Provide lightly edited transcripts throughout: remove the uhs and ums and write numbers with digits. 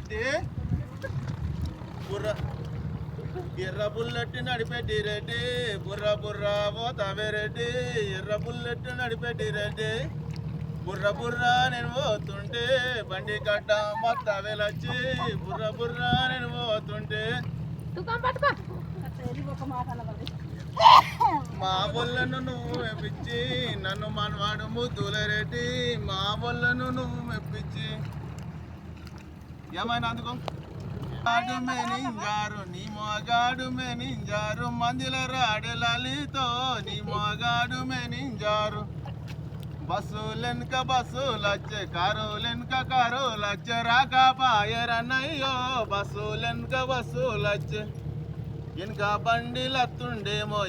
రెడ్డి బుర్ర ఎర్ర బుల్లెట్ నడిపెట్టి రెడ్డి బుర్ర బుర్ర పోతావే రెడ్డి ఎర్ర బుల్లెట్ నడిపెట్టి రెడ్డి బుర్ర బుర్ర నేను పోతుంటే బండి కట్ట మొత్తం వెళ్ళొచ్చి బుర్ర బుర్ర నేను పోతుంటే మా బొల్లను నువ్వు మెప్పించి నన్ను మనవాడు ముద్దుల రెడ్డి మా బొల్లను నువ్వు మెప్పించి ఏమైనా అందుకో గాడు మేనింజారు నీ మగాడు మేనింజారు మందిల రాడే లలితో నీ మగాడు మేనింజారు బస్సులెనక బస్సులచ్చే కారులెనక కారులచ్చే రాకపాయరన్నయ్యో బస్సులెనక బస్సులచ్చే వెనక బండిలత్తుండేమో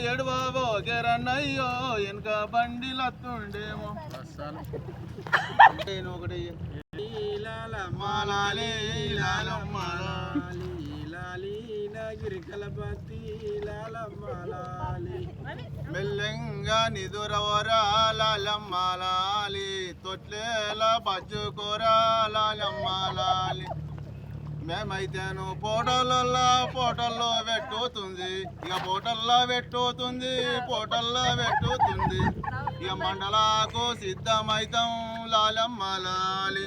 ఎడవబోగెరన్నయ్యో వెనక బండిలత్తుండేమో నేను ఒకటి మెల్లంగా నిదురవరా లాలమ్మాలి తొట్లేల బజ్జుకోరా లాలమ్మాలి మేమైతేను పోటల్లో పెట్టుతుంది ఇక మండలకు సిద్ధమైతాం లాలమ్మ లాలి